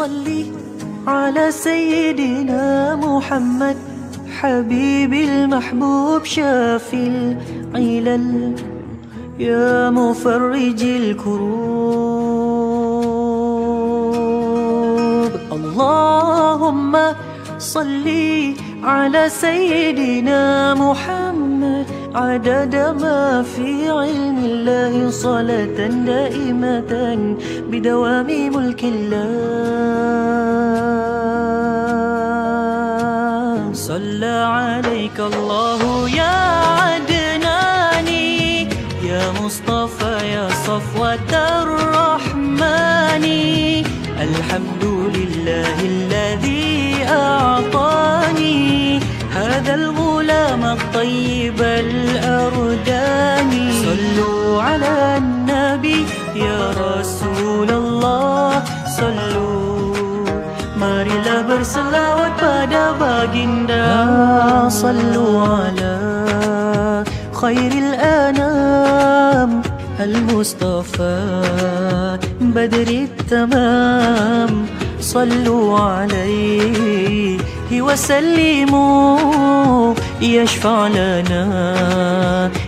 صلي على سيدنا محمد حبيب المحبوب شافي العلل يا مفرج الكروب. اللهم صل على سيدنا محمد عدد ما في علم الله صلاة دائمة بدوام ملك الله. صلى عليك الله يا عدناني يا مصطفى يا صفوة الرحمن. الحمد لله الذي أعطاني هذا الغلام الطيب الأرداني. صلوا على النبي يا رسول الله صلوا. Marilah berselawat pada baginda. Sallu ala khairil anam المصطفى بدر التمام. صلوا عليه وسلموا يشفع لنا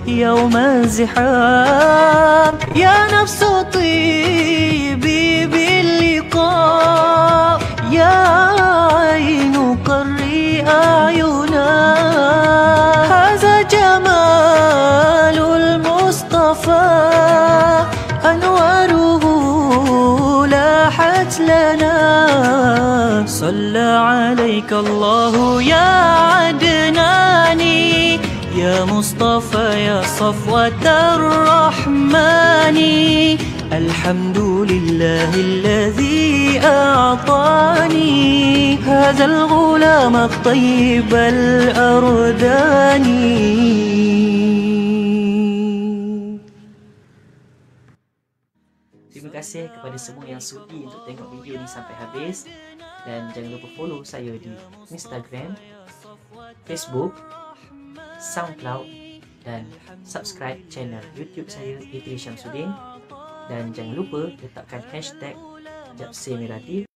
يوم الزحام. يا نفس طيبي باللقاء يا عين قري أعينا. هذا جمال المصطفى أنواره لاحت لنا. صلى عليك الله يا عدناني يا مصطفى يا صفوة الرحمن. الحمد لله الذي أعطاني هذا الغلام الطيب الأرداني. Terima kasih kepada semua yang sudi untuk tengok video ni sampai habis. Dan jangan lupa follow saya di Instagram, Facebook, SoundCloud, dan subscribe channel YouTube saya Idris Syamsuddin. Dan jangan lupa letakkan hashtag Japse Mirati.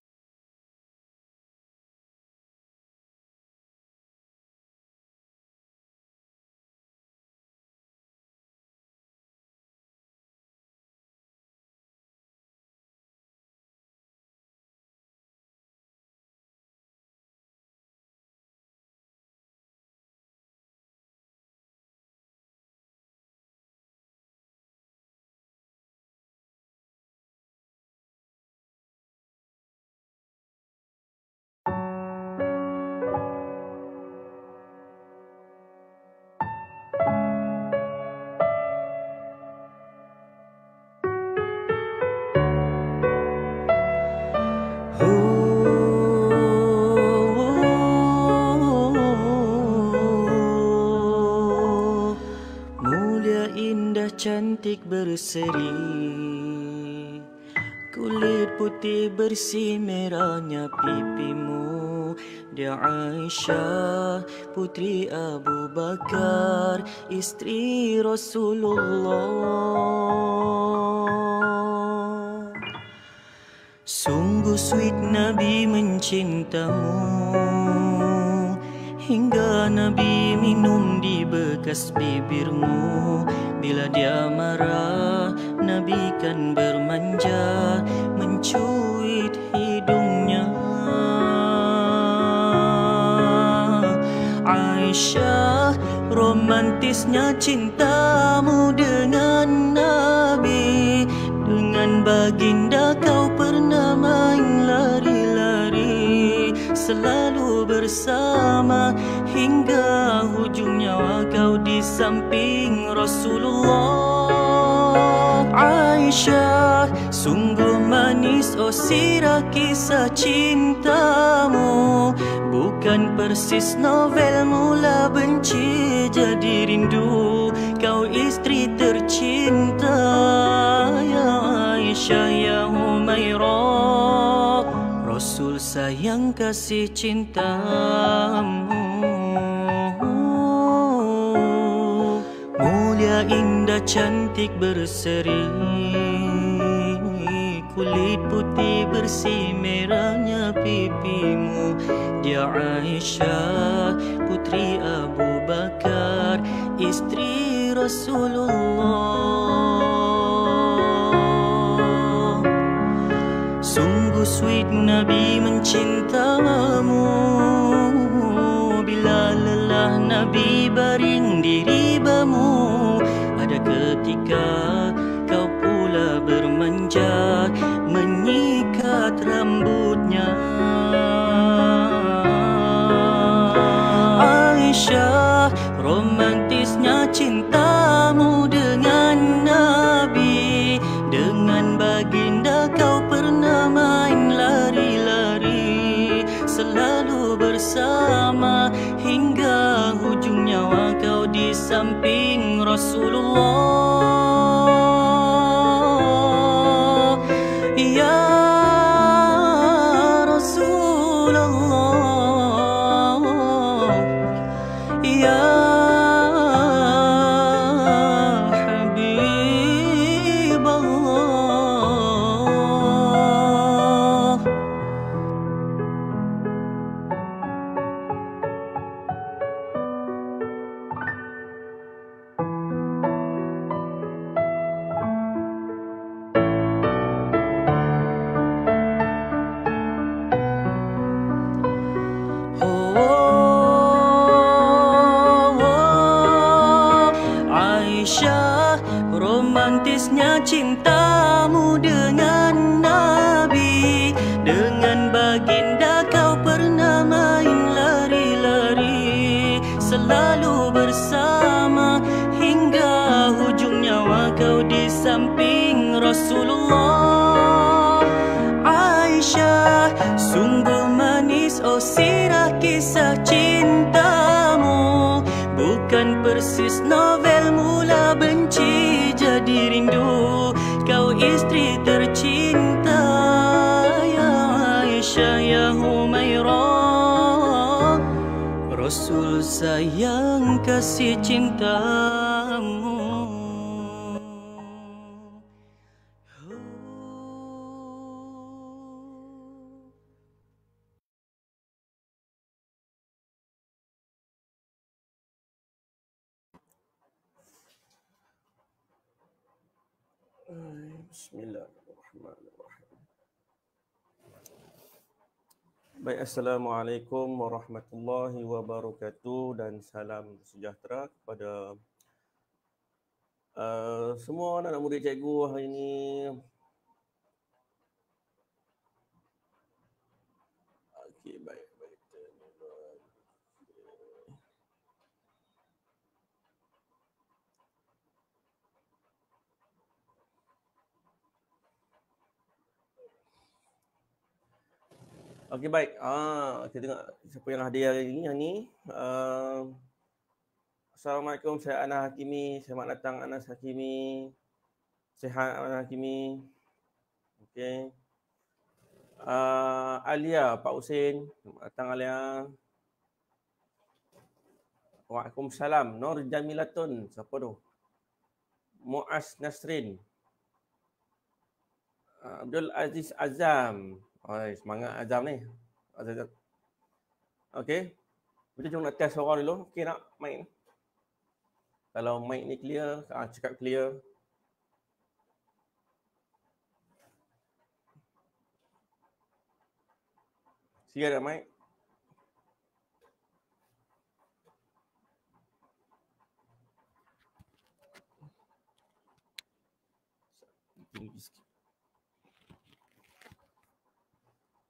Cantik berseri, kulit putih bersih merahnya pipimu. Dia Aisyah putri Abu Bakar, istri Rasulullah. Sungguh sweet Nabi mencintamu, hingga Nabi minum di bekas bibirmu. Bila dia marah, Nabi kan bermanja, mencuit hidungnya. Aisyah, romantisnya cintamu dengan Nabi. Dengan baginda kau pernah main lari-lari, selalu bersama hingga hujung nyawa kau di samping Rasulullah. Aisyah, sungguh manis oh sirah kisah cintamu. Bukan persis novel mula benci jadi rindu. Kau istri tercinta ya Aisyah ya Humairah. Rasul sayang kasih cintamu. Mulia indah cantik berseri, kulit putih bersih merahnya pipimu. Dia Aisyah putri Abu Bakar, istri Rasulullah. Sungguh sweet Nabi mencintamu. Bila lelah Nabi baring di ribamu, ada ketika kau pula bermanja menyikat rambutnya. Aisyah, romantisnya cintamu dengan Nabi. Dengan baginda kau pernah main lari-lari, selalu bersama hingga hujung nyawa kau di samping Rasulullah. Ya Rasulullah, ya Habib Allah. Aisyah, romantisnya cintamu dengan Nabi. Dengan baginda kau pernah main lari-lari, selalu bersama hingga hujung nyawa kau di samping Rasulullah. Aisyah, sungguh manis oh sirah kisah cintamu. Bukan persis novel mula benci jadi rindu. Kau istri tercinta ya Aisyah ya Humairah. Rasul sayang kasih cintamu. Bismillahirrahmanirrahim. Baik, Assalamualaikum warahmatullahi wabarakatuh dan salam sejahtera kepada semua anak murid cikgu hari ini. Okey, baik. Okey, baik. Kita tengok siapa yang hadir hari ini. Assalamualaikum, saya Anas Hakimi. Selamat datang Anas Hakimi. Sihat Anas Hakimi. Okey. Alia, Pak Husin. Selamat datang Alia. Waalaikumsalam. Nur Jamilatun. Siapa tu? Muaz Nasrin. Abdul Aziz Azam. Semangat Azam ni. Azam. Okey. Kita jom nak test suara dulu. Okey nak mic ni? Kalau mic ni clear, cakap clear. Clear tak mic? Tinggi sikit.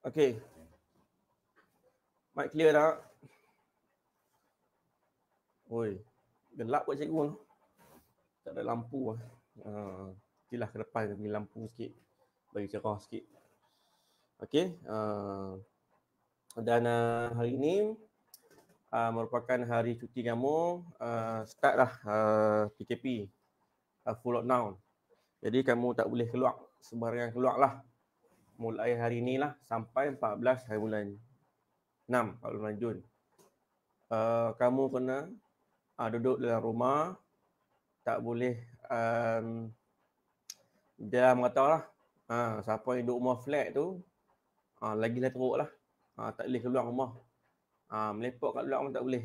Okey. Mic clear tak? Oi, gelap buat cikgu tu. Tak ada lampu lah. Itulah ke depan bagi lampu sikit. Bagi cerah sikit. Okey. Dan hari ini merupakan hari cuti kamu. Start lah PKP. Full lockdown. Jadi kamu tak boleh keluar. Sembarangan keluar lah. Mulai hari inilah sampai 14 hari bulan 6, 14 bulan Jun. Kamu kena duduk dalam rumah, tak boleh dalam kata lah, Siapa yang duduk rumah flat tu, lagilah teruk lah. Tak boleh keluar rumah. Melepok kat luar pun tak boleh.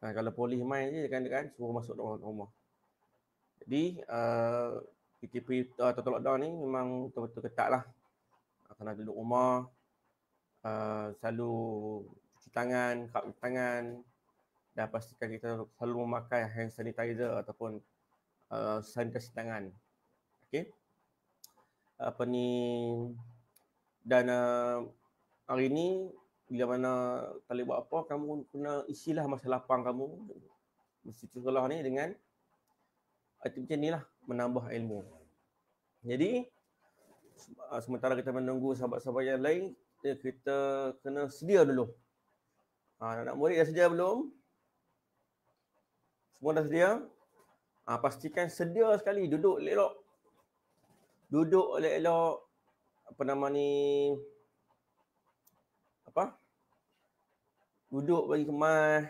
Kalau polis main je kan suruh masuk dalam rumah. Jadi PKP atau lockdown ni memang betul-betul ketat lah. Kena duduk rumah, selalu cuci tangan, kap tangan, dan pastikan kita selalu memakai hand sanitizer ataupun sanitasi tangan. Okey. Dan hari ni bila mana tak boleh buat apa, kamu kena isilah masa lapang kamu mesti sekolah ni dengan aktiviti ni lah, menambah ilmu. Jadi sementara kita menunggu sahabat-sahabat yang lain, kita kena sedia dulu. Anak murid dah sedia belum? Semua dah sedia? Pastikan sedia sekali, duduk elok-elok. Duduk elok-elok, duduk bagi kemas.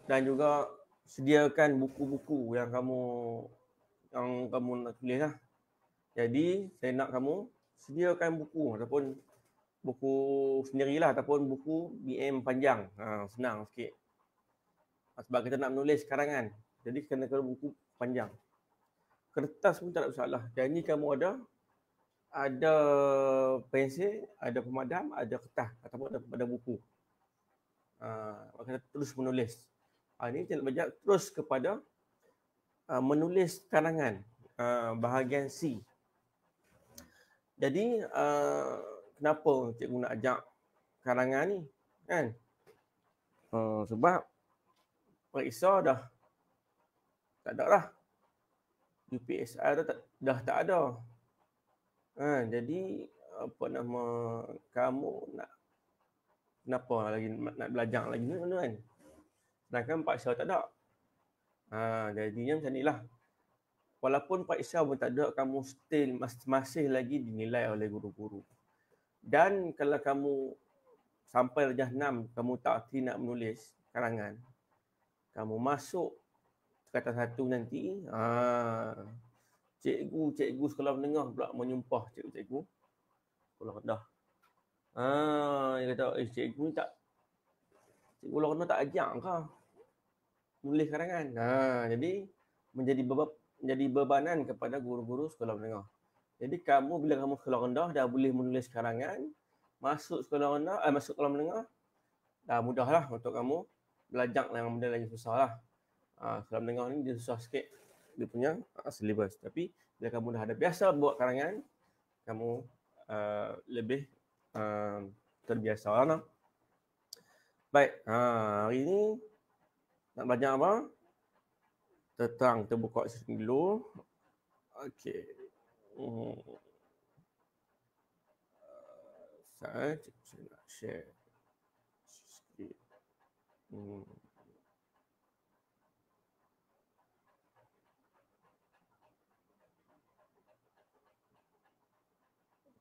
Dan juga sediakan buku-buku yang kamu nak tulis lah. Jadi saya nak kamu sediakan buku ataupun buku sendirilah ataupun buku BM panjang. Senang sikit. Sebab kita nak menulis karangan. Jadi kena buku panjang. Kertas pun tak ada masalah. Janji kamu ada pensil, ada pemadam, ada kertas ataupun ada buku. Kita terus menulis. Ini kita nak belajar terus kepada menulis karangan, bahagian C. Jadi kenapa cikgu nak ajak karangan ni, kan? Sebab periksa dah tak ada dah. UPSR dah tak ada. Jadi kamu nak kenapa lagi nak belajar lagi ni kan? Sedangkan paksa tak ada. Jadinya macam inilah. Walaupun paksa pun tak ada, kamu still masih lagi dinilai oleh guru-guru. Dan kalau kamu sampai darjah 6, kamu tak erti nak menulis karangan, kamu masuk tingkatan 1 nanti, cikgu sekolah menengah pula menyumpah cikgu sekolah rendah. Dia kata, cikgu sekolah rendah tak ajak ke menulis karangan. Jadi menjadi bebanan kepada guru-guru sekolah menengah. Jadi bila kamu sekolah rendah dah boleh menulis karangan, masuk sekolah menengah, dah mudahlah untuk kamu belajar yang benda lagi susah lah. Sekolah menengah ni dia susah sikit dia punya syllabus. Tapi bila kamu dah ada biasa buat karangan, kamu lebih terbiasa lah. Baik, hari ni nak belajar apa? Kita buka screen dulu. Okey. Saya nak share sikit.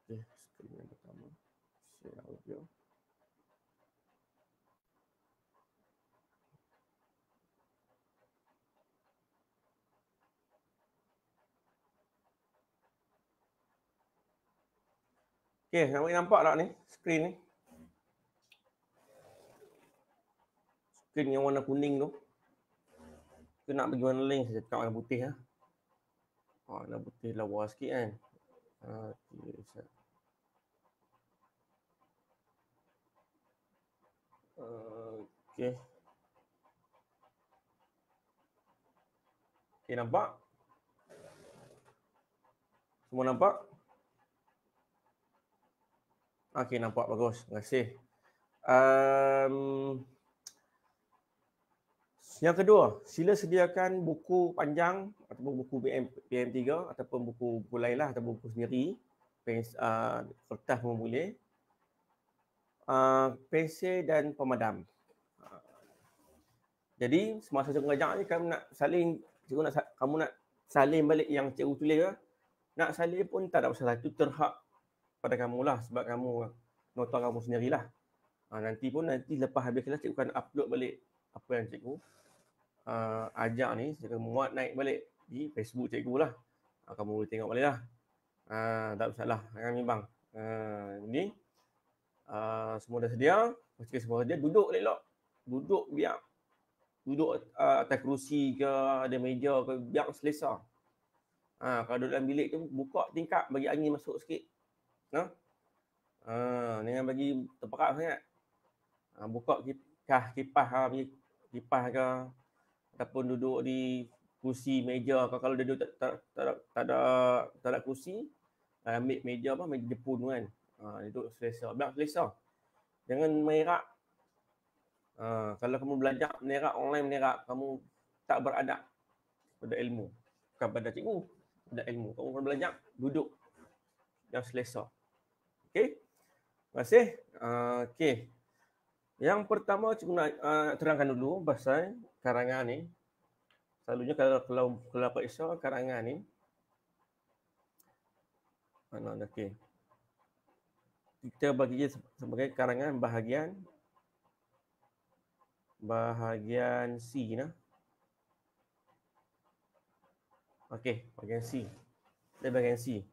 Okey, screen yang pertama. Share audio. Okey, nampak tak ni skrin ni? Skrin yang warna kuning tu. Kita nak bagi warna lain, saya cakap warna putih lah. Warna putih lawa sikit kan. Okey. Okey, nampak? Semua nampak? Okey, nampak bagus. Terima kasih. Yang kedua, sila sediakan buku panjang ataupun buku PM3 ataupun buku lain lah ataupun buku sendiri. Kertas pun boleh. Pensel dan pemadam. Jadi semasa cikgu mengajar ni kamu nak salin balik yang cikgu tulis ke? Nak salin pun tak ada masalah. Itu terhak pada kamu lah sebab kamu nota kamu sendirilah. Nanti lepas habis kelas cikgu akan upload balik apa yang cikgu ajar ni, cikgu muat naik balik di Facebook cikgu lah. Kamu boleh tengok balik lah. Tak masalah, jangan bimbang. Ini semua dah sedia. Pastikan semua sedia. Duduk elok. Duduk biar. Duduk atas kerusi ke, ada meja ke, biar selesa. Kalau duduk dalam bilik tu, buka tingkap, bagi angin masuk sikit. Jangan bagi terperap sangat. Buka kipas ke, ataupun duduk di kursi, meja ke. Kalau dia duduk tak ada kursi, ambil meja meja jepun kan. Duduk selesa. Biar selesa. Jangan menerak. Kalau kamu belajar menerak, online menerak, kamu tak beradab pada ilmu. Bukan pada cikgu, pada ilmu. Kamu kalau belajar, duduk yang selesa. Okey? Terima kasih. Okey. Yang pertama, cikgu nak terangkan dulu pasal karangan ni. Selalunya kalau periksa karangan ni, okey. Kita bagi dia sebagai karangan bahagian C nah. Okey, bahagian C. Dia bahagian C.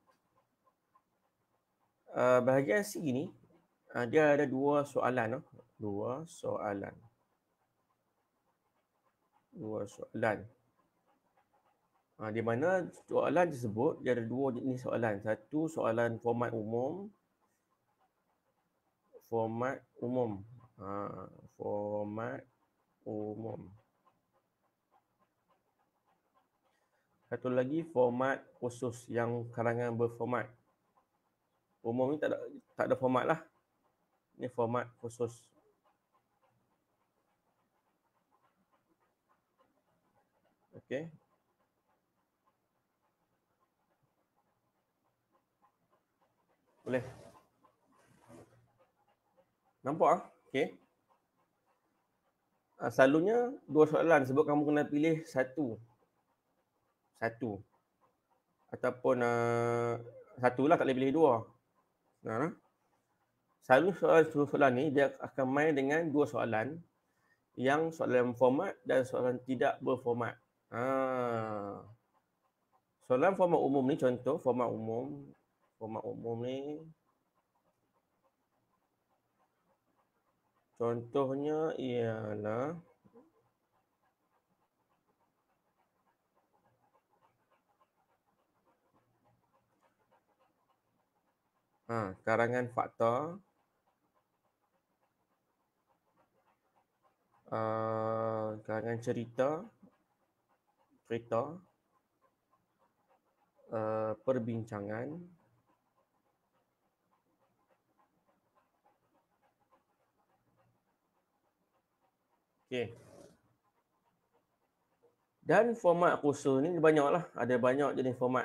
Bahagian C ni dia ada dua soalan. Dua soalan. Di mana soalan tersebut dia ada dua jenis soalan. Satu soalan format umum. Format umum. Satu lagi format khusus yang karangan berformat. Umum ni tak ada format lah. Ini format khusus. Okey. Boleh. Nampak? Okey. Selalunya dua soalan sebab kamu kena pilih satu. Ataupun satu lah, tak boleh pilih dua. Selalu soalan ni dia akan main dengan dua soalan. Yang soalan format dan soalan tidak berformat. Soalan format umum ni, contoh format umum. Format umum ni contohnya ialah karangan fakta, karangan cerita, perbincangan, okey. Dan format khusus ni banyaklah, ada banyak jenis format.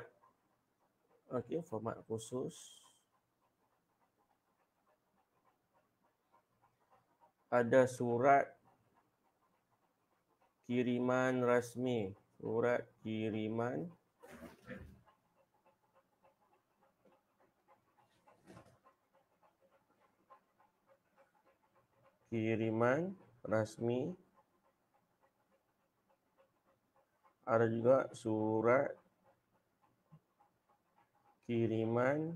Okey, format khusus. Ada surat kiriman rasmi, surat kiriman rasmi. Ada juga surat kiriman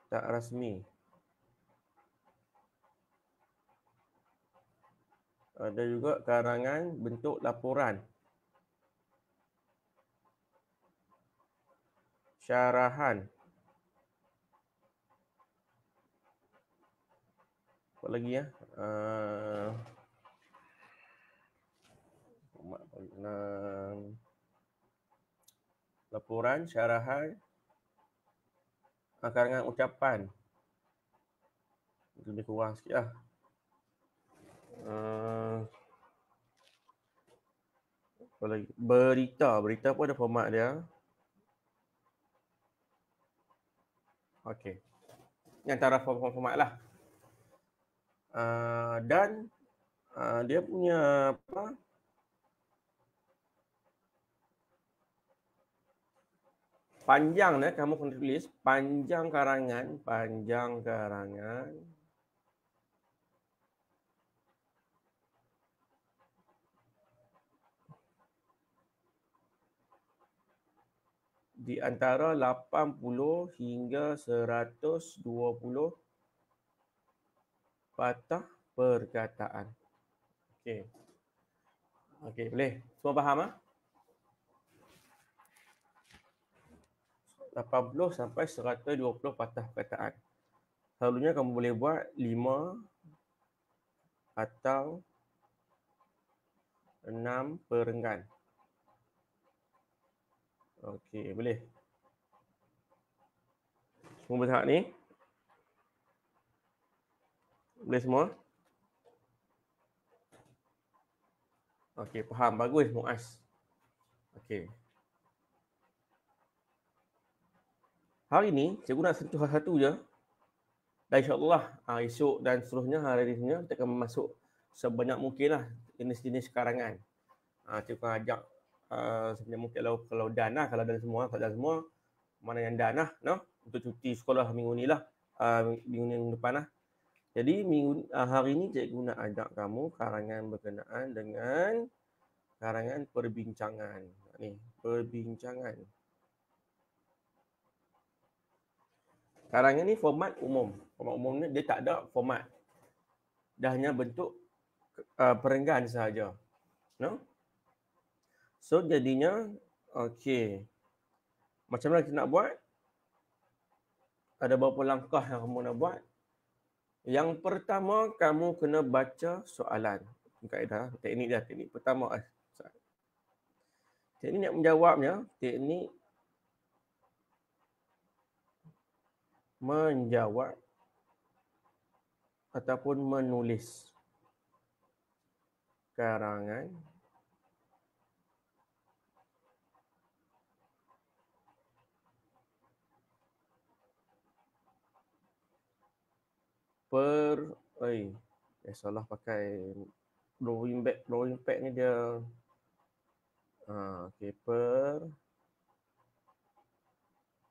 tak rasmi. Ada juga karangan bentuk laporan, syarahan. Apa lagi ya? Laporan, syarahan, karangan ucapan. Lebih kurang sikit lah. Apa lagi? Berita pun ada format dia. Okey. Ini antara format lah. Dan dia punya apa? Panjang kamu kena tulis panjang karangan. di antara 80 hingga 120 patah perkataan. Okey. Okey, boleh? Semua faham ah? 80 sampai 120 patah perkataan. Selalunya kamu boleh buat 5 atau 6 perenggan. Okey, boleh. Semua berhak ni? Boleh semua? Okey, faham. Bagus, Muaz. Okey. Hari ni, cikgu nak sentuh satu je. Dan insyaAllah, esok dan seterusnya, hari ni kita akan masuk sebanyak mungkin lah jenis-jenis karangan. Cikgu akan ajak sebanyak mungkin kalau dan lah, kalau dan semua, kalau dan semua, mana yang dan lah, no? Untuk cuti sekolah minggu ni lah, minggu depan lah. Jadi hari ni cikgu nak ajak kamu karangan berkenaan dengan karangan perbincangan. Ni, perbincangan. Karangan ni format umum. Format umum ni dia tak ada format. Dah hanya bentuk perenggan sahaja. No? So jadinya, okey. Macam mana kita nak buat? Ada beberapa langkah yang kamu nak buat. Yang pertama, kamu kena baca soalan. Kaedah, teknik dia. Teknik pertama. Teknik nak menjawabnya, teknik menjawab ataupun menulis karangan salah pakai drawing pad ni dia okey,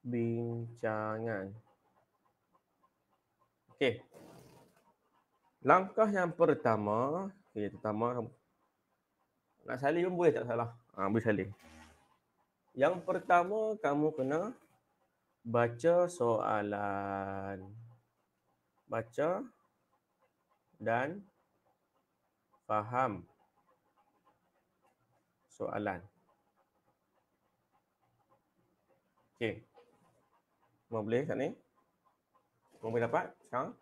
perbincangan. Okey. Langkah yang pertama, nak salin pun boleh, tak salah. Boleh salin. Yang pertama, kamu kena baca soalan. Baca dan faham soalan. Okey. Semua boleh kat ni? Semua boleh dapat sekarang?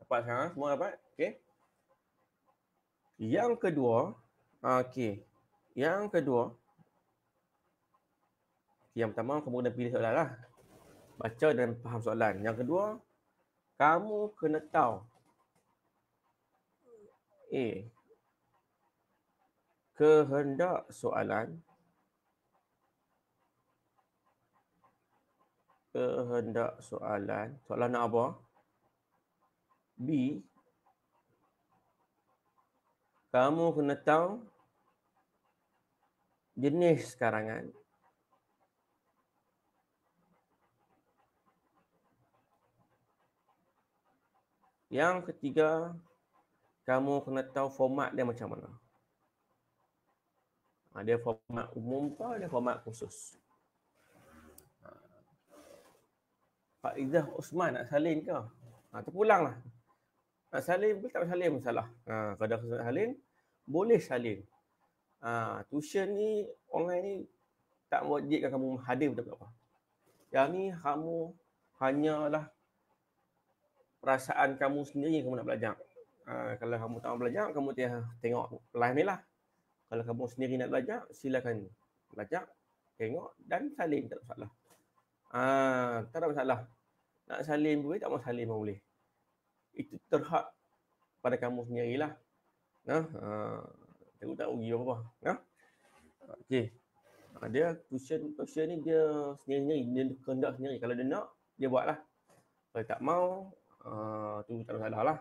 Dapat sekarang? Semua dapat? Okey. Yang kedua, Yang kedua, yang pertama kamu kena pilih soalan lah. Baca dan faham soalan. Yang kedua, kamu kena tahu kehendak soalan. Kehendak soalan. Soalan nak apa? B, kamu kena tahu jenis karangan. Yang ketiga, kamu kena tahu format dia macam mana. Dia format umum ke, dia format khusus. Pak Izzah Osman nak salin ke? Terpulanglah. Nak salin pun tak salin masalah. Kalau dah salin, boleh salin. Tuition ni, online ni tak wajibkan kamu hadir betul apa. Yang ni kamu hanyalah perasaan kamu sendiri yang kamu nak belajar. Kalau kamu tak nak belajar, kamu tengok live ni lah. Kalau kamu sendiri nak belajar, silakan belajar, tengok dan salin, tak ada masalah. Tak ada masalah. Nak salin boleh, tak mau salin pun boleh. Itu terhak pada kamu sendirilah. Cikgu tak rugi apa-apa. Okey. Dia tuition ni dia sendiri-sendiri, dia kehendak sendiri. Kalau dia nak, dia buatlah. Kalau tak mau, tu tak ada masalah lah.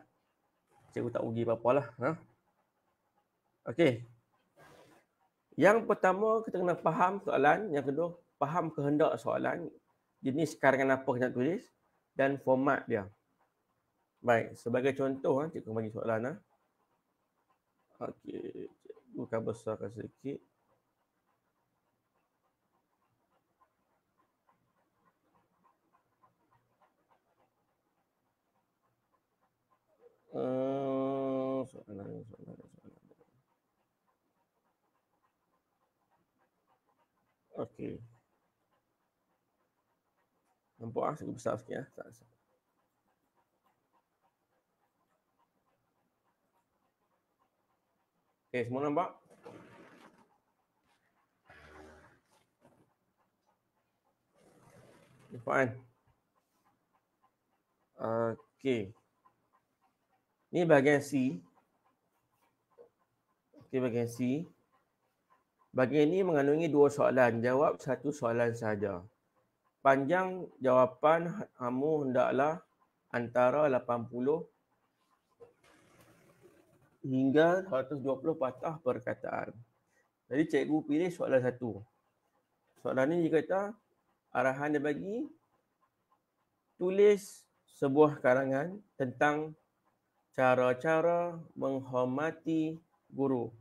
Cikgu tak rugi apa-apa lah. Okey. Yang pertama, kita kena faham soalan. Yang kedua, faham kehendak soalan. Jenis karangan apa kita nak tulis. Dan format dia. Baik, sebagai contoh, cikgu bagi soalan. Okey, cikgu akan besarkan sedikit. soalan. Okey. Nampak sikit besar sikit ya. Okey, semua nampak? Nampak kan? Okey. Ni bahagian C. Okey, bahagian C. Bahagian ini mengandungi 2 soalan. Jawab 1 soalan saja. Panjang jawapan kamu hendaklah antara 80 hingga 120 patah perkataan. Jadi cikgu pilih soalan 1. Soalan ni dia kata arahan dia bagi tulis sebuah karangan tentang cara-cara menghormati guru.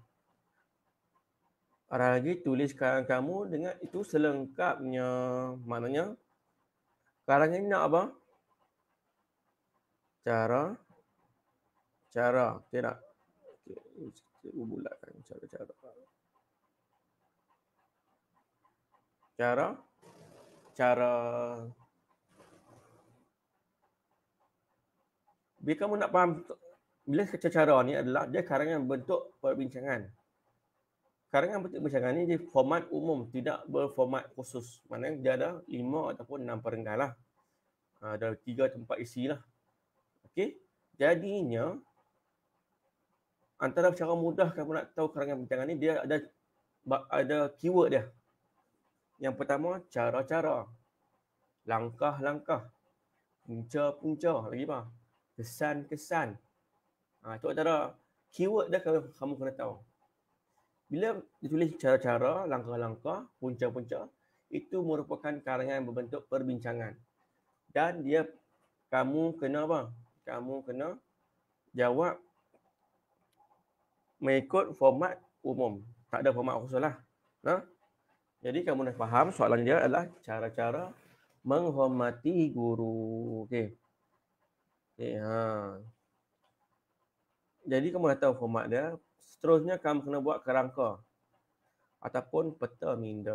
Arahan lagi tulis karangan kamu dengan itu selengkapnya. Maknanya karangan ni nak apa? Cara. Tidak. Okay. Cikgu bulatkan cara. Cara. Bila kamu nak faham, bila kata cara ni adalah dia karangan bentuk perbincangan. Karangan bentuk perbincangan ni dia format umum, tidak berformat khusus. Maknanya dia ada 5 ataupun 6 perenggan lah. Ada 3 tempat isi lah. Okey. Jadinya, antara cara mudah kamu nak tahu karangan perbincangan ni, dia ada keyword dia. Yang pertama, cara-cara. Langkah-langkah. Punca-punca. Lagi apa? Kesan-kesan. Itu antara keyword dia kamu kena tahu. Bila ditulis cara-cara, langkah-langkah, punca-punca, itu merupakan karangan berbentuk perbincangan. Dan kamu kena apa? Kamu kena jawab mengikut format umum. Tak ada format khusus lah. Jadi kamu dah faham soalan dia adalah cara-cara menghormati guru. Okey. Jadi kamu dah tahu format dia. Seterusnya kamu kena buat kerangka ataupun peta minda.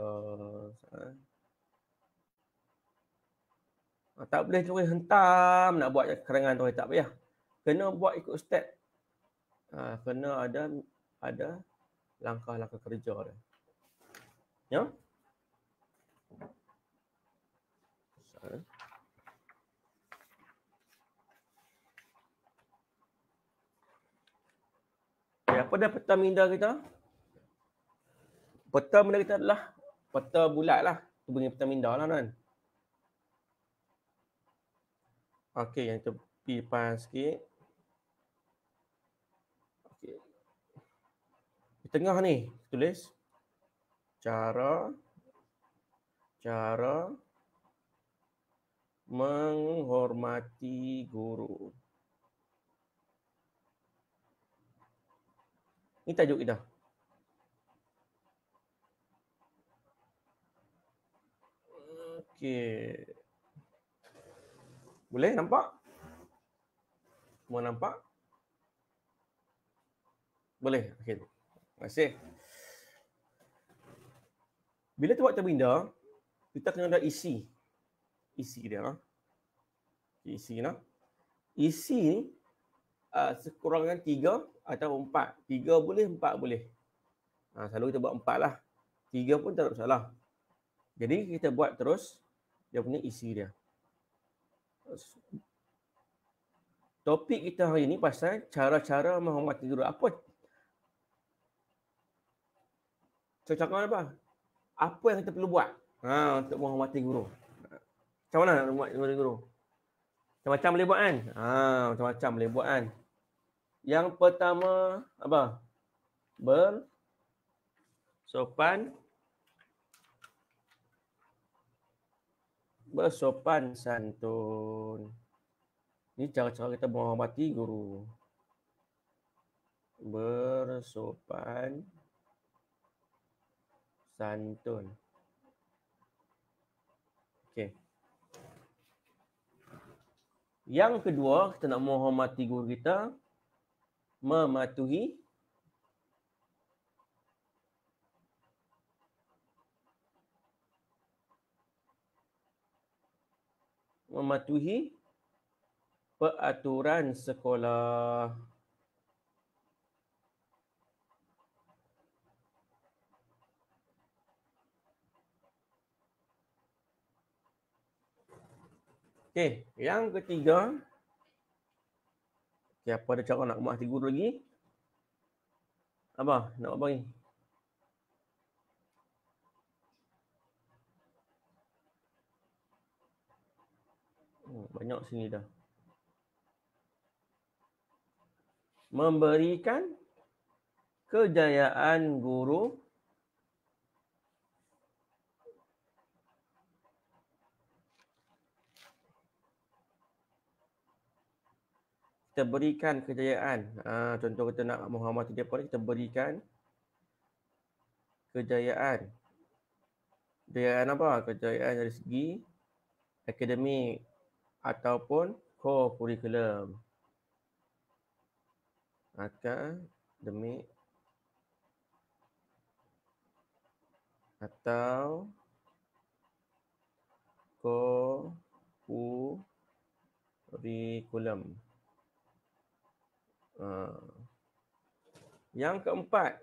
Tak boleh terus hentam nak buat karangan tu, tak payah. Kena buat ikut step. Kena ada langkah-langkah kerja dia. Ya? Apa dah peta minda kita? Peta minda kita adalah peta bulat lah. Itu bunyi peta minda lah kan. Okey, yang tepi depan sikit. Okey. Di tengah ni, tulis cara menghormati guru. Ini tajuk kita. Okey. Boleh nampak? Semua nampak? Boleh. Okey. Terima kasih. Bila tu buat terbinda, kita kena ada isi. Isi dia. Isi ni. Isi ni sekurang-kurangnya 3 atau 4. 3 boleh, 4 boleh. Selalu kita buat 4 lah. 3 pun tak ada masalah. Jadi kita buat terus dia punya isi dia. Topik kita hari ni pasal cara-cara menghormati guru. Apa? Cara apa? Apa yang kita perlu buat untuk menghormati guru? Macam mana nak menghormati guru? Macam-macam boleh buat kan? Macam-macam boleh buat kan? Yang pertama apa? Bersopan santun. Ini cara-cara kita menghormati guru. Bersopan santun. Okey. Yang kedua, kita nak menghormati guru kita, mematuhi peraturan sekolah. Okey, yang ketiga. Okay, apa ada cara nak mati guru lagi? Apa? Nak apa lagi? Banyak sini dah. Memberikan kejayaan guru kita berikan kejayaan. Contoh kita nak menghormati dia pun kita berikan kejayaan. Kejayaan apa? Kejayaan dari segi akademik ataupun co-curriculum. Akademik atau co-curriculum. Yang keempat,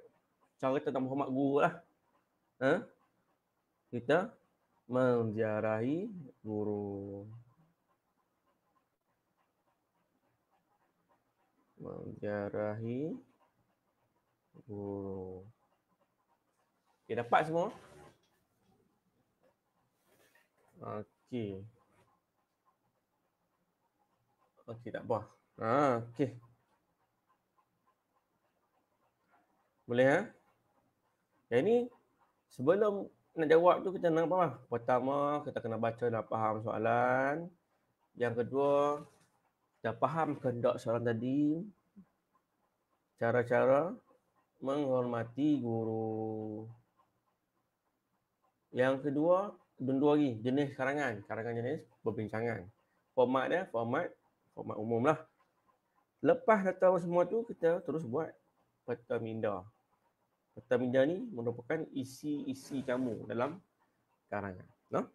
cara kita nak menghormat guru lah. Kita menziarahi guru. Menziarahi guru. Okay, dapat semua? Okey. Okey, tak apa. Okey. Boleh ha? Yang ni sebelum nak jawab tu kita nak apa? Pertama, kita kena baca dan faham soalan. Yang kedua, kita faham kehendak soalan tadi. Cara-cara menghormati guru. Yang kedua, dua lagi, jenis karangan. Karangan jenis perbincangan. Format dia, format umum lah. Lepas dah tahu semua tu, kita terus buat peta minda. Peta minda ni merupakan isi-isi kamu dalam karangan. No?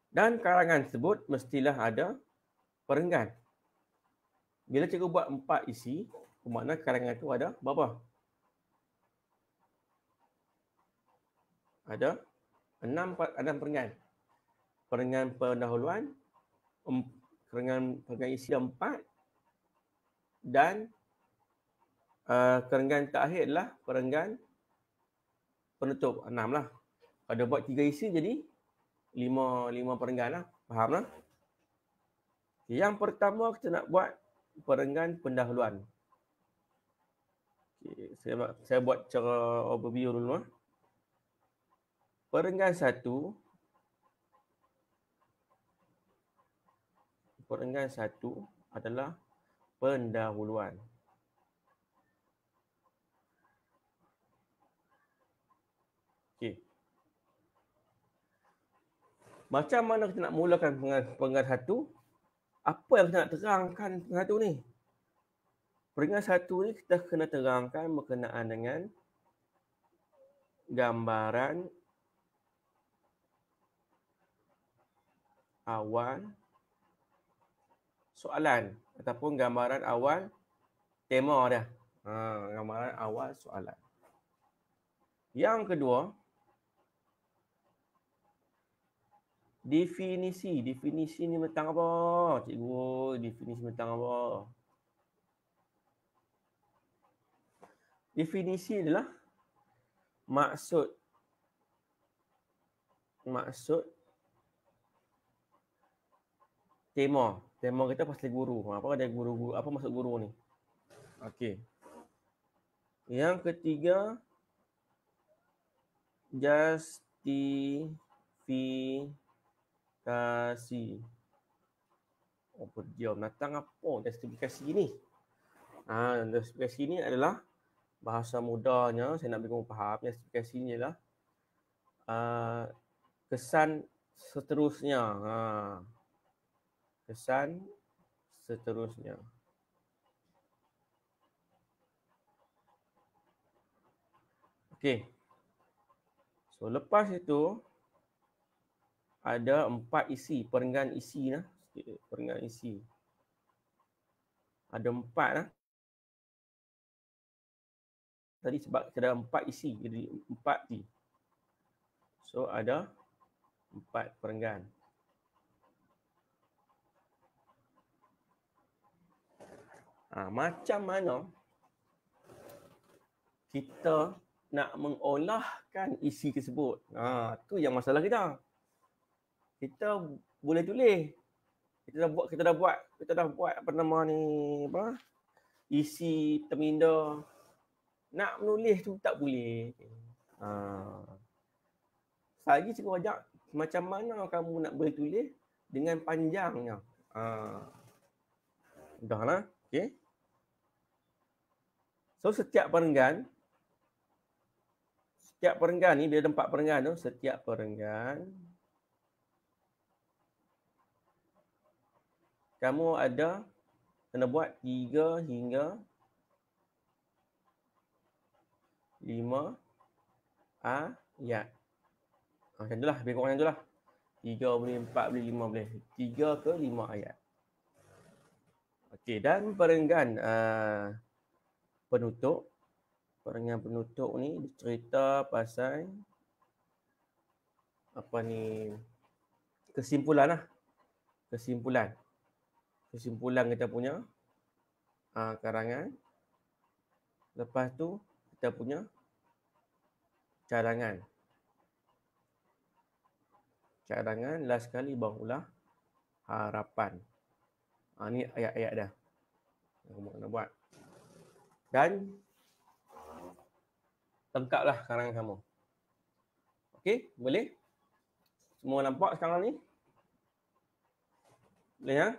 Dan karangan tersebut mestilah ada perenggan. Bila cikgu buat 4 isi, bermakna karangan tu ada berapa? Ada 6 perenggan. Perenggan pendahuluan, perenggan isi 4 dan perenggan terakhir adalah perenggan penutup 6 lah. Kalau buat 3 isi jadi 5 perenggan lah. Faham lah? Yang pertama kita nak buat perenggan pendahuluan. Okay, saya buat cara overview dulu lah. Perenggan 1 adalah pendahuluan. Okey. Macam mana kita nak mulakan perenggan 1? Apa yang kita nak terangkan perenggan 1 ni? Perenggan 1 ni kita kena terangkan berkenaan dengan gambaran awal soalan ataupun gambaran awal tema dia. Gambaran awal soalan. Yang kedua, definisi. Definisi ni tentang apa? Cikgu, definisi tentang apa? Definisi adalah maksud tema. Tema kita pasal guru. Apa ada guru? Apa maksud guru ni? Okey. Yang ketiga, justifikasi. Berdiam. Datang apa justifikasi ni? Justifikasi ni adalah bahasa mudahnya, saya nak bagi kamu faham, justifikasi ni adalah kesan seterusnya. Kesan seterusnya. Okey. So lepas itu ada 4 isi, perenggan isi lah. Perenggan isi. Ada 4 lah. Tadi sebab ada 4 isi, jadi 4 T. So ada 4 perenggan. Macam mana kita nak mengolahkan isi tersebut? Tu yang masalah kita. Kita boleh tulis. Kita dah buat apa nama ni, isi terminda. Nak menulis tu tak boleh. Lagi cikgu ajak macam mana kamu nak boleh tulis dengan panjangnya. Udahlah. Okey. So setiap perenggan ni bila ada 4 perenggan tu, setiap perenggan kamu ada kena buat 3 hingga 5 ayat. Macam tu lah, lebih kurang macam tu lah. 3 boleh, 4 boleh, 5 boleh. 3 ke 5 ayat. Okey, dan perenggan penutup. Perenggan penutup ni cerita pasal apa ni, kesimpulan lah. Kesimpulan kita punya karangan. Lepas tu kita punya cadangan. Last sekali barulah harapan. Ni ayat-ayat dah yang kamu kena buat. Dan lengkaplah karangan kamu. Okey, boleh? Semua nampak sekarang ni? Boleh ya?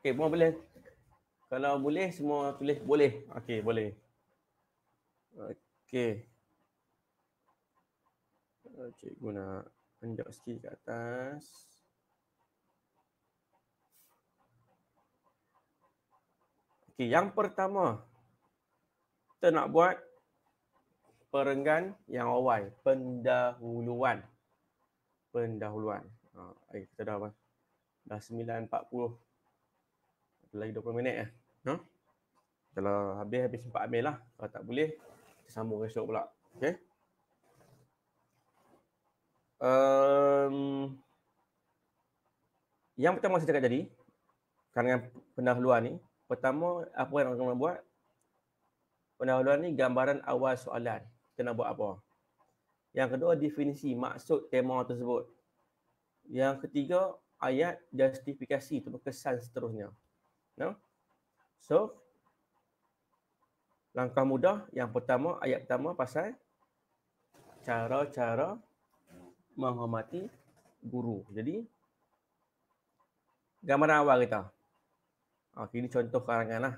Okey, semua boleh. Kalau boleh, semua tulis boleh. Okey, boleh. Okey. Cikgu nak tunjuk sikit kat atas. Okey, yang pertama kita nak buat perenggan yang awal, pendahuluan. Kita dah 9.40. Lagi 20 minit lah. Kalau habis sempat ambil lah. Kalau tak boleh, kita sambung esok pula. Okay. Yang pertama saya cakap tadi, karangan pendahuluan ni, pertama apa yang kita nak buat? Pendahuluan ni gambaran awal soalan. Kita nak buat apa? Yang kedua, definisi maksud tema tersebut. Yang ketiga, ayat justifikasi atau kesan seterusnya. No? So, langkah mudah yang pertama, ayat pertama pasal cara-cara menghormati guru. Jadi, gambaran awal kita. Okay, ini contoh karangan lah.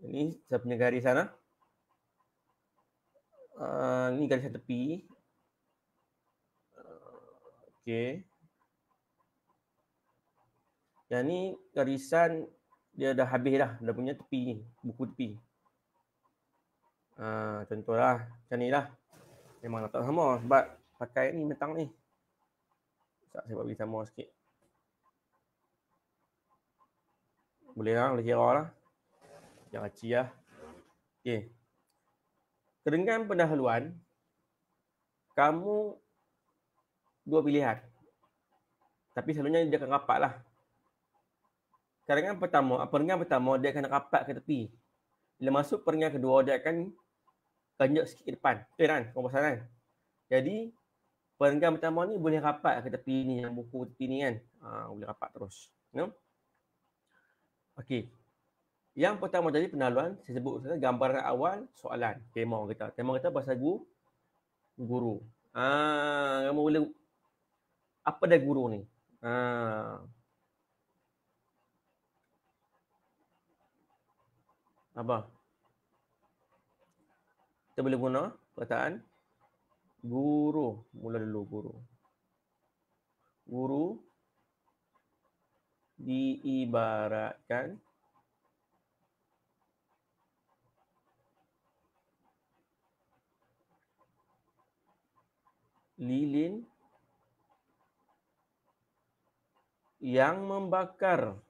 Ini saya punya garisan lah. Ini garisan tepi. Okey. Yang ni garisan dia dah habis dah. Dah punya tepi ni. Buku tepi. Contohlah. Macam ni lah. Memang tak sama sebab pakai ni metang ni. Saya buat bagi sama sikit. Boleh lah. Boleh kira lah. Jangan aci lah. Okey. Dengan pendahuluan, kamu dua pilihan. Tapi selalunya dia akan rapat lah. Perenggan pertama dia akan rapat ke tepi. Bila masuk perenggan kedua dia akan kanjak sikit ke depan. Betul kan? Komposan kan? Jadi perenggan pertama ni boleh rapat ke tepi ni, yang buku tepi ni kan. Boleh rapat terus. No? Okey. Yang pertama tadi pendahuluan, saya sebut gambaran awal soalan. Tema kita. Tema kita pasal guru. Kamu boleh, apa dah guru ni? Apa? Kita boleh guna perkataan guru. Mula dulu guru. Guru diibaratkan lilin yang membakar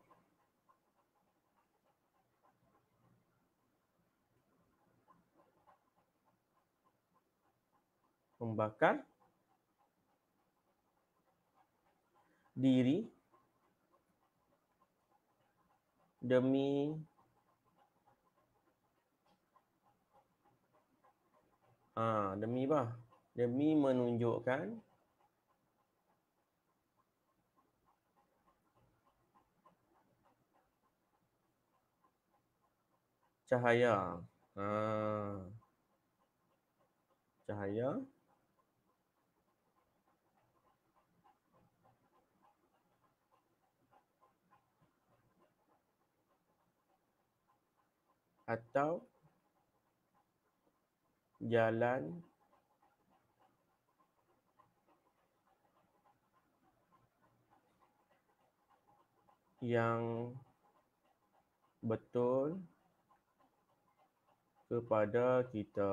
diri demi demi apa? Demi menunjukkan cahaya. Cahaya atau jalan yang betul kepada kita.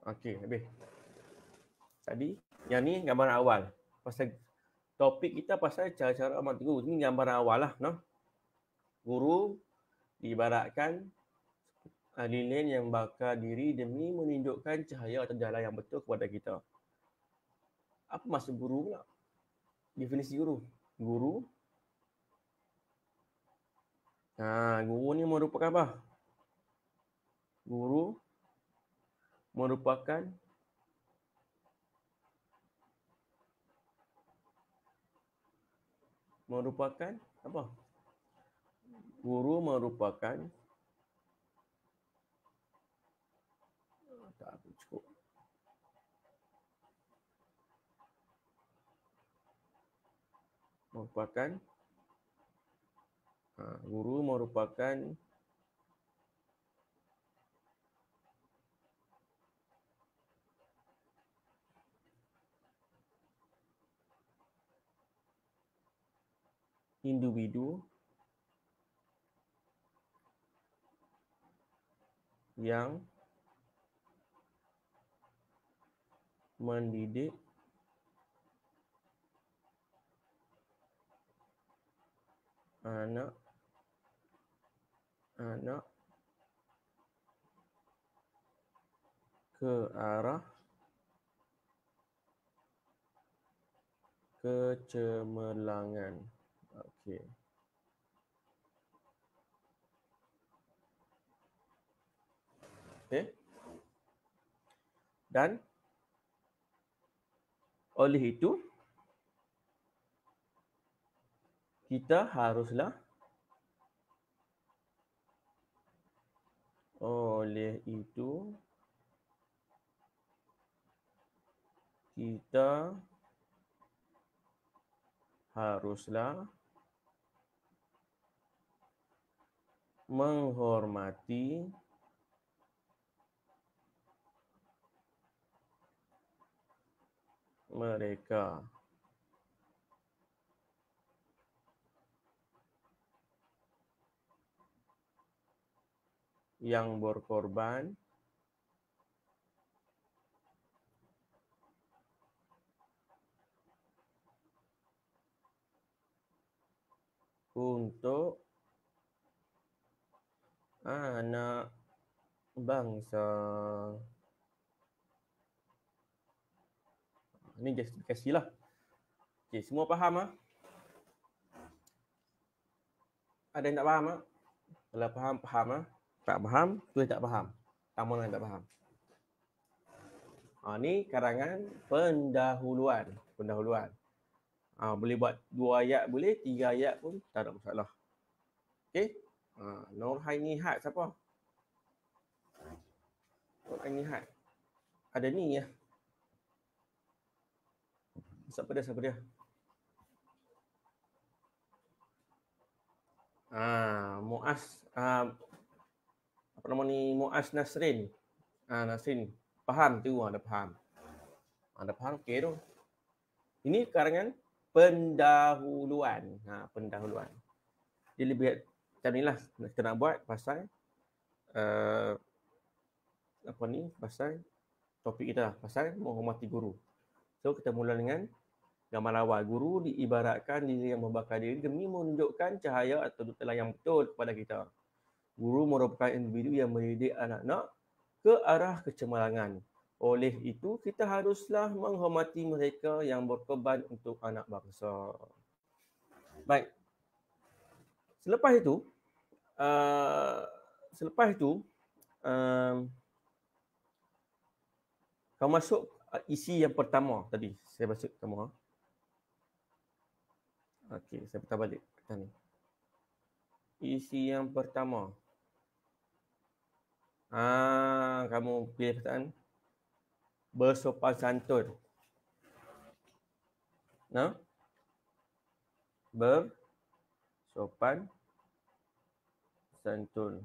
Okey, habis. Tadi yang ni gambaran awal. Pasal topik kita pasal cara-cara amal guru. Ini gambaran awal lah, no? Guru diibaratkan lilin yang bakar diri demi menunjukkan cahaya atau jalan yang betul kepada kita. Apa maksud guru pula? Definisi guru. Guru ni merupakan apa? Guru merupakan apa? Guru merupakan tak cukup. Guru merupakan individu yang mendidik anak-anak ke arah kecemerlangan. Okey. Dan oleh itu kita haruslah menghormati mereka yang berkorban untuk anak bangsa. Ini justifikasi lah. Okay, semua faham ah? Ada yang tak faham ah? Kalau faham, faham ah. Tak faham, tu tak faham. Kamu yang tak faham. Ni karangan pendahuluan. Boleh buat 2 ayat boleh, 3 ayat pun tak ada masalah. Okey? Nurhaini Hat siapa? Nurhaini Hat. Ada ni ya. Siapa dia? Muaz, apa nama ni, Muaz Nasrin. Nasrin. Faham tu, dah faham. Dah faham, okey tu. Ini karangan pendahuluan. Pendahuluan. Dia lebih macam ni lah kita nak buat pasal pasal topik kita lah, pasal menghormati guru. So kita mula dengan gambar awal. Guru diibaratkan diri yang membakar diri demi menunjukkan cahaya atau duta yang betul kepada kita. Guru merupakan individu yang mendidik anak-anak ke arah kecemerlangan. Oleh itu, kita haruslah menghormati mereka yang berkorban untuk anak bangsa. Baik. Selepas itu, kau masuk isi yang pertama tadi. Saya masuk pertama. Okey, saya putar balik ni. Isi yang pertama. Kamu pilih perkataan bersopan santun. Bersopan santun.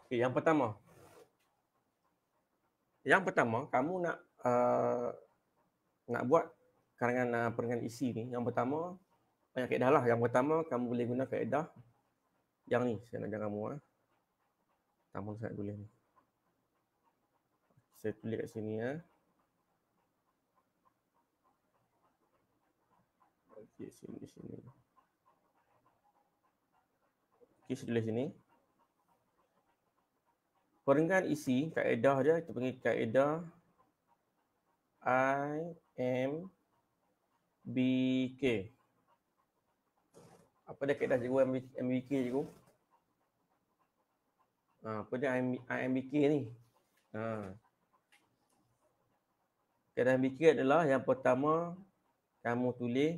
Okay, yang pertama, kamu nak buat karangan isi ni. Yang pertama, banyak kaedah lah. Yang pertama, kamu boleh guna kaedah yang ni. Saya nak ajar kamu. Pertama saya nak tulis ni. Saya tulis kat sini. Okey, sini. Okey, saya tulis sini. Perenggan isi, kaedah dia, kita panggil kaedah IMBK. Apa dia kaedah cikgu IMBK cikgu? Apa dia IMBK ni? Kaedah IMBK adalah yang pertama, kamu tulis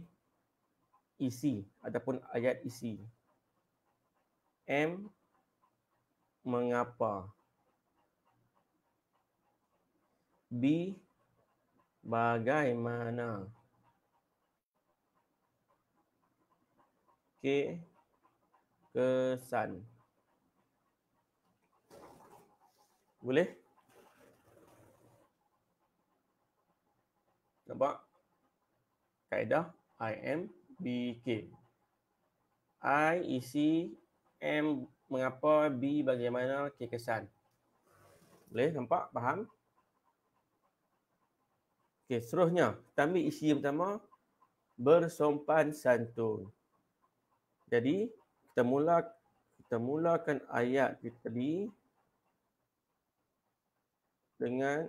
isi ataupun ayat isi. M, mengapa? B, bagaimana? K, kesan. Boleh? Nampak? Kaedah IMBK. I, isi. M, mengapa. B, bagaimana. K, kesan. Boleh? Nampak? Faham? Okey, seterusnya kita ambil isi yang pertama, bersopan santun. Jadi kita mulakan ayat kita tadi dengan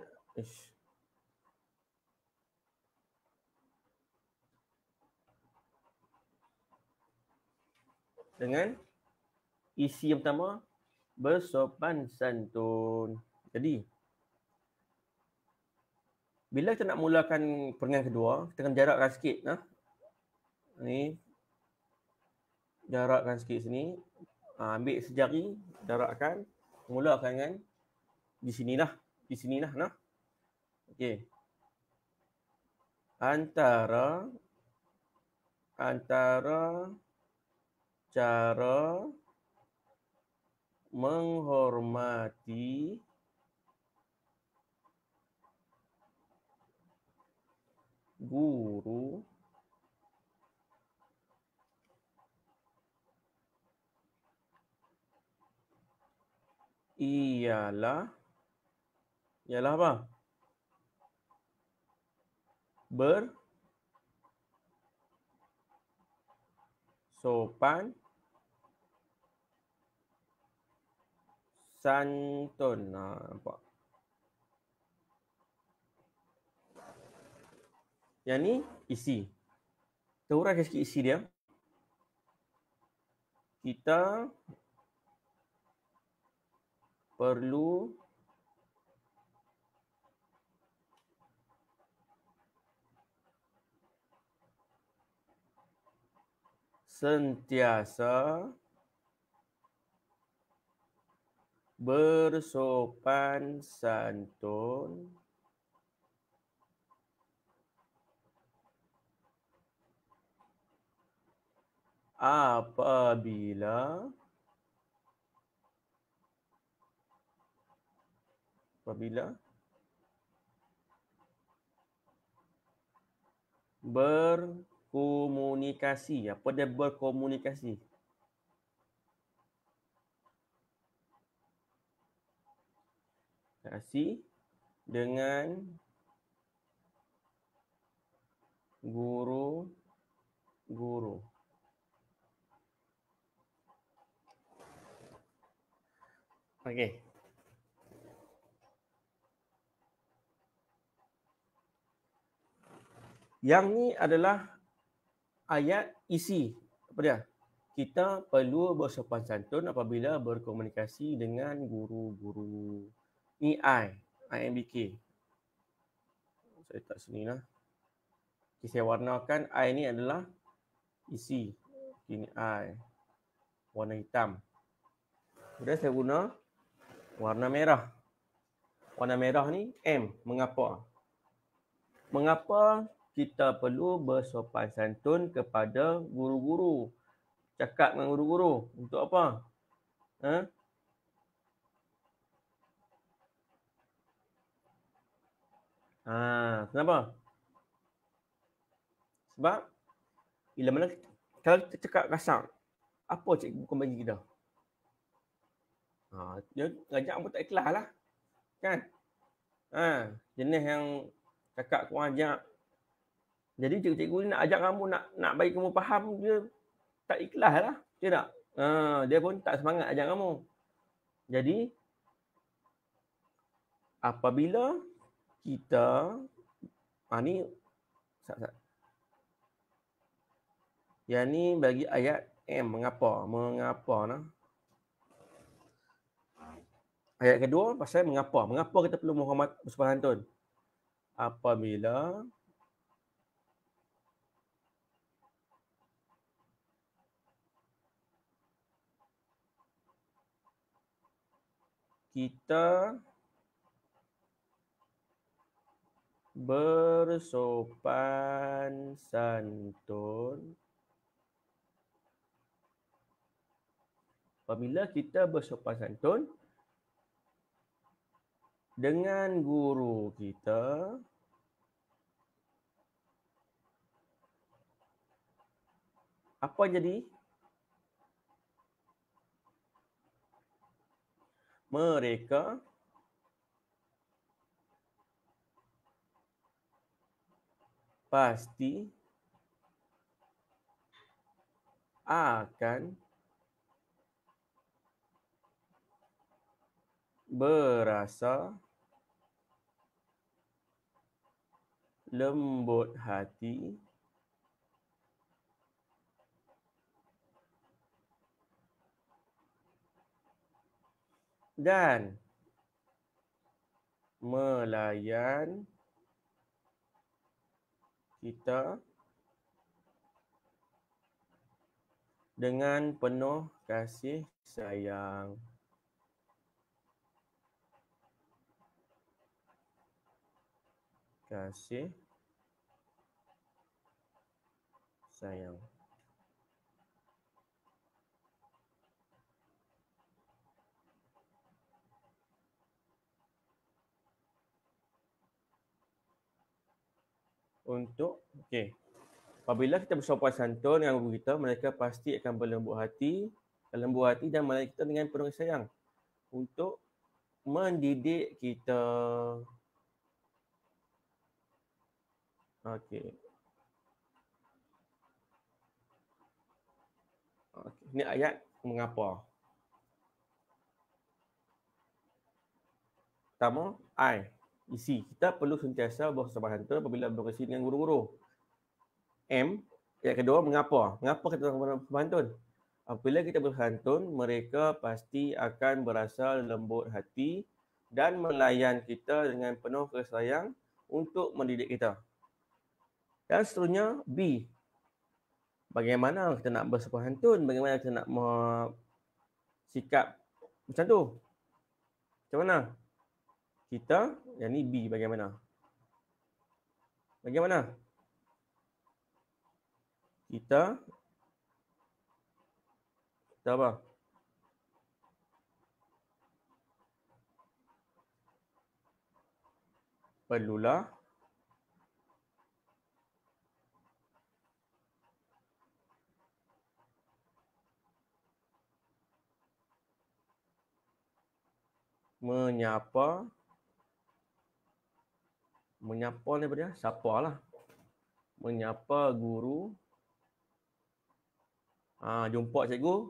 isi yang pertama, bersopan santun. Jadi bila kita nak mulakan perenggan kedua, kita akan jarakkan sikit. Ni. Jarakkan sikit sini. Ambil sejari, jarakkan. Mulakan dengan di sini lah. Di sini lah. Okey. Antara cara menghormati guru ialah apa? Bersopan santun. Nampak? Yang ni isi. Kita uraikan sikit isi dia. Kita perlu sentiasa bersopan santun apabila berkomunikasi. Apa dia berkomunikasi? Dengan guru-guru. Okey. Yang ni adalah ayat isi. Apa dia? Kita perlu bersopan santun apabila berkomunikasi dengan guru-guru. Ni IMBK. Saya tak sini lah. Okay, saya warnakan I ni adalah isi. Ini I. Warna hitam. Kemudian saya guna warna merah. Warna merah ni M. Mengapa? Mengapa kita perlu bersopan santun kepada guru-guru? Cakap dengan guru-guru. Untuk apa? Kenapa? Sebab bila mana kalau kita cakap kasar, apa cikgu bukan bagi kita? Dia ngajak pun tak ikhlas lah. Kan? Jenis yang cakap kurang ajak. Jadi cikgu-cikgu ni nak ajak kamu, nak bagi kamu faham, dia tak ikhlas lah. Betul tak? Dia pun tak semangat ajak kamu. Jadi, apabila kita, ni, yang ni bagi ayat M. Mengapa? Mengapa nah? Ayat kedua pasal mengapa. Mengapa kita perlu berhormat bersopan santun? Apabila kita bersopan santun. Apabila kita bersopan santun dengan guru kita, apa jadi? Mereka pasti akan berasa lembut hati dan melayan kita dengan penuh kasih sayang. Kasih sayang. Apabila kita bersopan santun dengan guru kita, mereka pasti akan berlembut hati dan melayani kita dengan penuh sayang untuk mendidik kita. Ini ayat mengapa. Pertama, isi. Kita perlu sentiasa bersopan santun apabila berkomunikasi dengan guru-guru. M. Ayat kedua, mengapa. Mengapa kita bersopan santun? Apabila kita bersopan santun, mereka pasti akan berasa lembut hati dan melayan kita dengan penuh kasih sayang untuk mendidik kita. Dan seterusnya, B. bagaimana kita nak bersepahantun, bagaimana kita nak sikap macam tu. Macam mana? Kita, yang ni B, bagaimana? Bagaimana? Kita apa? Perlulah menyapa ni apa dia? Sapa lah. Menyapa guru. Jumpa cikgu.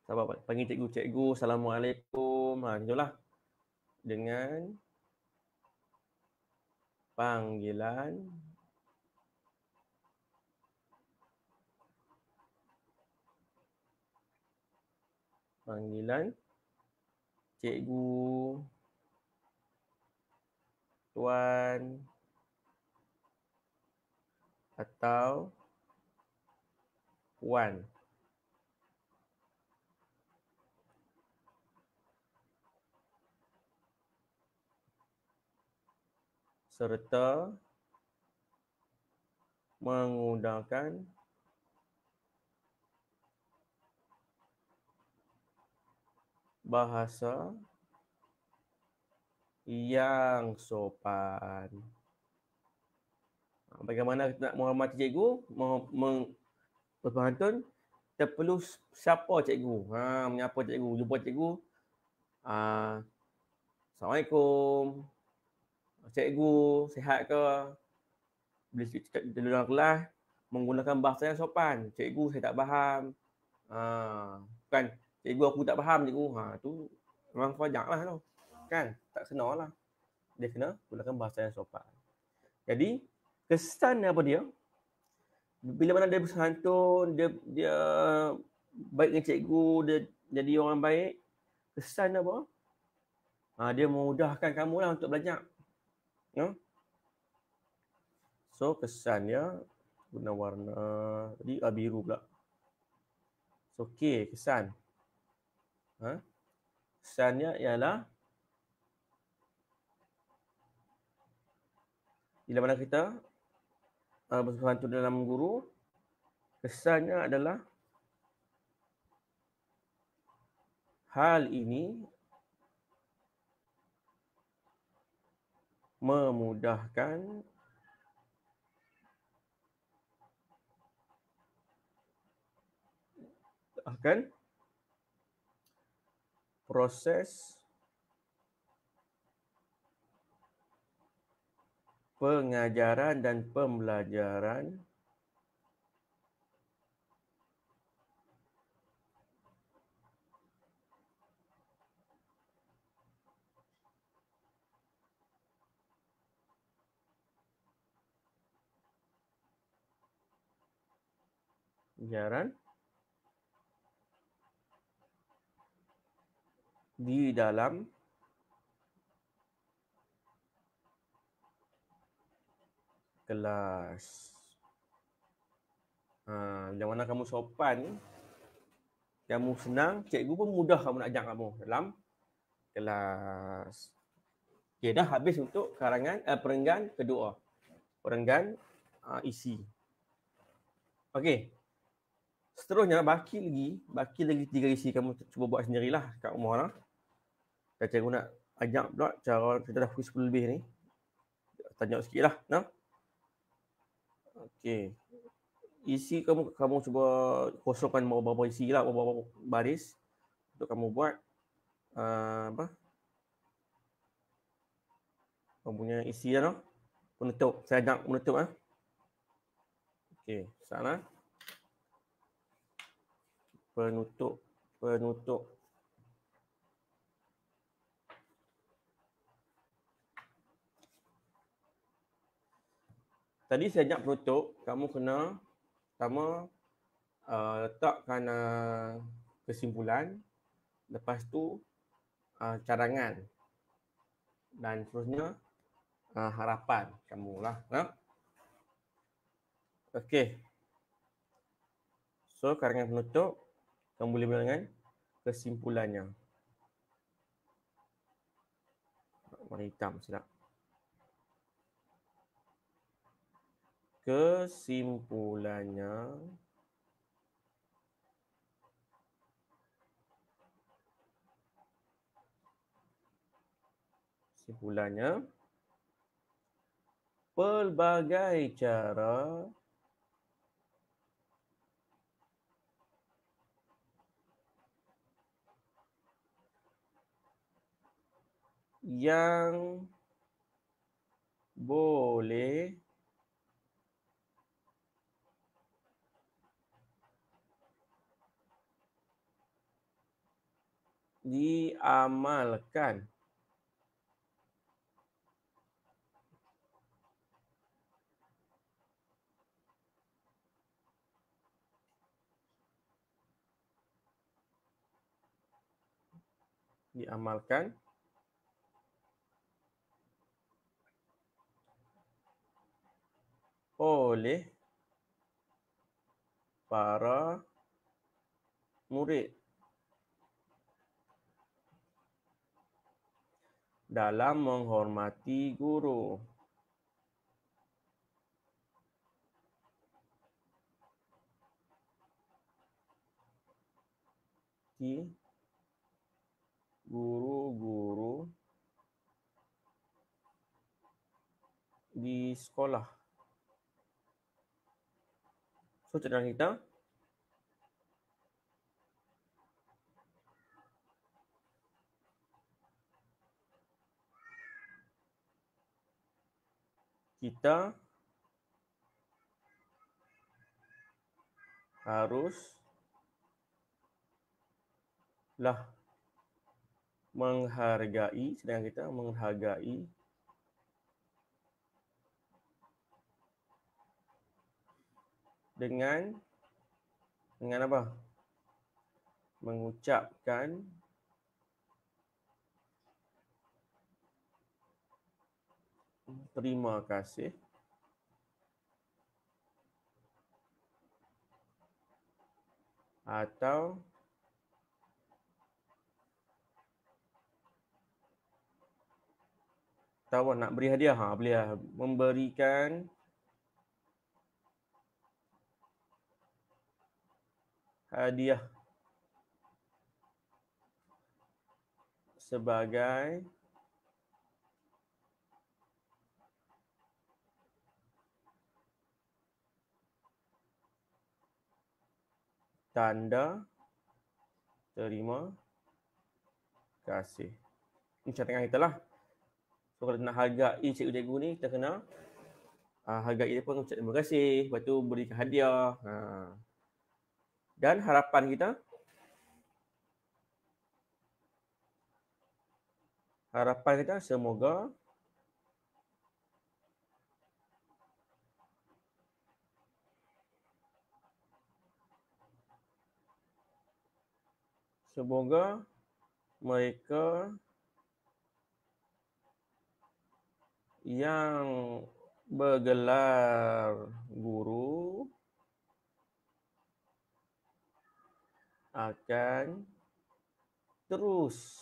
Sabar, panggil cikgu. Cikgu, Assalamualaikum. Itulah. Dengan panggilan cikgu, tuan, atau puan. Serta menggunakan bahasa yang sopan. Bagaimana kita nak menghormati cikgu, bersepahantun, kita perlu siapa cikgu. Menyapa cikgu, jumpa cikgu. Assalamualaikum. Cikgu, sihat ke? Bila cakap di dalam kelas, menggunakan bahasa yang sopan. Cikgu, saya tak faham. Kan, cikgu aku tak faham cikgu. Tu memang wajar lah tu. Kan, tak kena lah. Dia kena gunakan bahasa yang sopan. Jadi, kesan apa dia? Bila mana dia bersantun, dia baik dengan cikgu, dia jadi orang baik. Kesan apa? Dia memudahkan kamu lah untuk belajar. So, kesan dia guna warna. Jadi, biru pula. So, okay, kesan. Kesannya ialah bila mana kita bersantun dalam guru, kesannya adalah hal ini memudahkan proses pengajaran dan pembelajaran di dalam kelas. Bila mana kamu sopan, kamu senang, cikgu pun mudah kamu nak ajar kamu dalam kelas. Okay, dah habis untuk perenggan kedua. Perenggan isi. Okey. Seterusnya baki lagi 3 isi, kamu cuba buat sendirilah kat rumah lah. Dan cikgu nak ajak pula cara kita dah pukul 10 lebih ni. Tanya sikit lah. Okey. Isi kamu cuba kosongkan beberapa isi lah, beberapa baris untuk kamu buat kamu punya isi lah. Penutup. Saya ajak penutup lah. Okey, sana. Penutup. Tadi saya ajak penutup, kamu kena pertama letakkan kesimpulan, lepas tu cadangan, dan seterusnya harapan kamu lah. Okey. So, karangan penutup kamu boleh mula dengan kesimpulannya. Warna hitam, silap. Kesimpulannya pelbagai cara yang boleh diamalkan oleh para murid dalam menghormati guru. Guru-guru di sekolah. So, cadangan kita, kita haruslah menghargai, sedangkan kita menghargai dengan apa? Mengucapkan terima kasih atau nak beri hadiah, memberikan hadiah sebagai tanda terima kasih. Ini cadangan kita lah. So, kalau nak hargai cikgu-cikgu ni, kita kena hargai dia pun, ucap terima kasih, lepas tu berikan hadiah. Dan harapan kita semoga mereka yang bergelar guru akan terus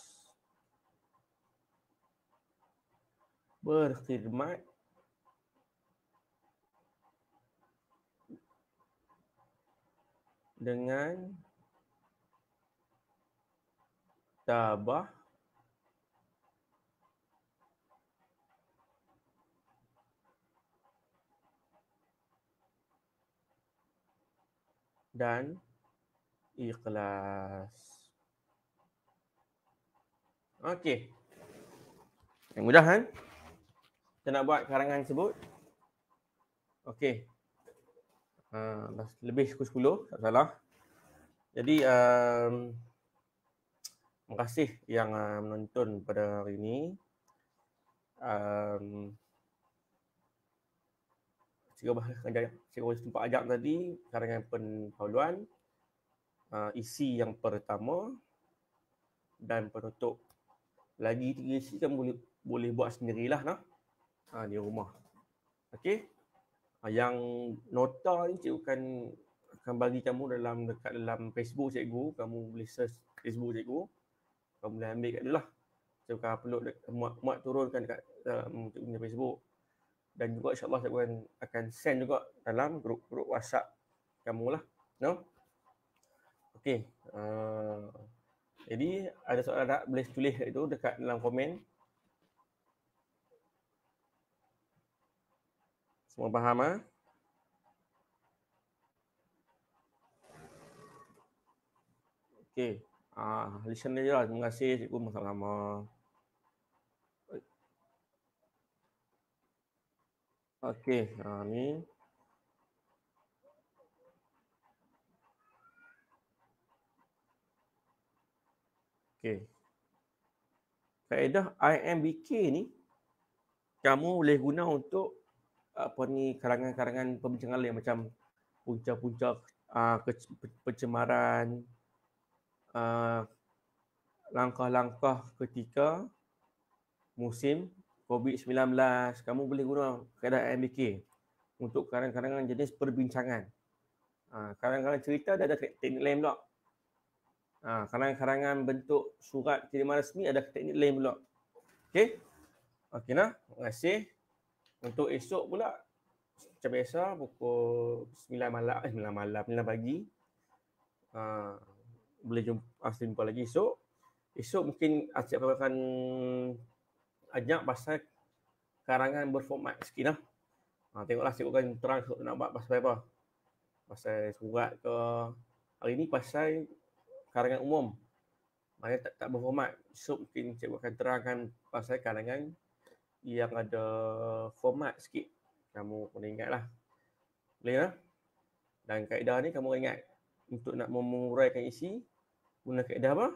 berkhidmat dengan tabah dan ikhlas. Okey. Yang mudah kan? Kita nak buat karangan tersebut. Okey. Lebih pukul 10, tak salah. Jadi, terima kasih yang menonton pada hari ini. Cikgu sempat ajak tadi, karangan pendahuluan, isi yang pertama dan penutup. Lagi 3 isi kan boleh buat sendirilah di rumah. Okey. Yang nota ni cikgu akan akan bagi kamu dekat dalam Facebook cikgu. Kamu boleh search Facebook cikgu. Kamu boleh ambil kat dia lah. Cikgu akan upload, muat turunkan dekat dalam cikgu punya Facebook. Dan juga insyaAllah cikgu akan send juga dalam grup WhatsApp kamu lah. No? Okey. Jadi ada soalan tak? Boleh tulis itu dekat dalam komen. Semua faham ah? Okey. Listener je lah. Terima kasih cikgu, sama-sama. Okey, ni. Okey. Kaedah IMBK ni kamu boleh guna untuk karangan-karangan perbincangan lain macam punca-punca pencemaran, langkah-langkah ketika musim COVID-19. Kamu boleh guna kaedah IMBK untuk karangan-karangan jenis perbincangan. Karangan-karangan cerita dah ada teknik lain pula. Karangan-karangan bentuk surat kiriman rasmi ada teknik lain pula. Okey? Okey nah. Terima kasih. Untuk esok pula macam biasa pukul 9 pagi. Boleh jumpa lagi esok. Esok mungkin Acik akan ajak pasal karangan berformat sikit lah. Tengoklah cikgu kan terang nak buat pasal apa. Pasal surat ke. Hari ni pasal karangan umum. Maknanya tak berformat. Esok mungkin cikgu akan terangkan pasal karangan yang ada format sikit. Kamu kena ingat lah. Boleh lah. Dan kaedah ni kamu ingat. Untuk nak menguraikan isi, guna kaedah apa?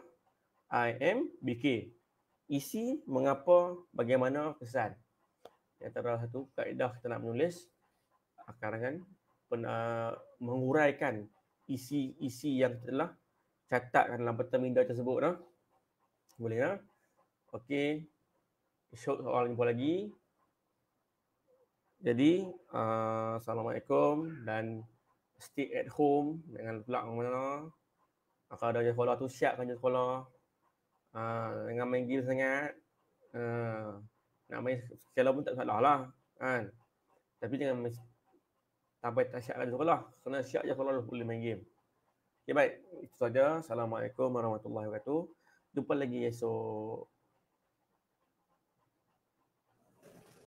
IMBK. Isi, mengapa, bagaimana, kesan. Di antara satu kaedah kita nak menulis karangan menguraikan isi-isi yang telah catatkan dalam peta minda tersebut. No? Boleh tak? Okey. Esok soalan jumpa lagi. Jadi, Assalamualaikum dan stay at home. Jangan pulang mana. Kalau ada je sekolah tu, siapkan je sekolah. Jangan main game sangat. Nak main sekolah pun tak salah lah. Kan? Tapi jangan main sampai tak siapkan je sekolah. Kena siap je sekolah boleh main game. Okay, baik. Itu saja. Assalamualaikum warahmatullahi wabarakatuh. Jumpa lagi esok.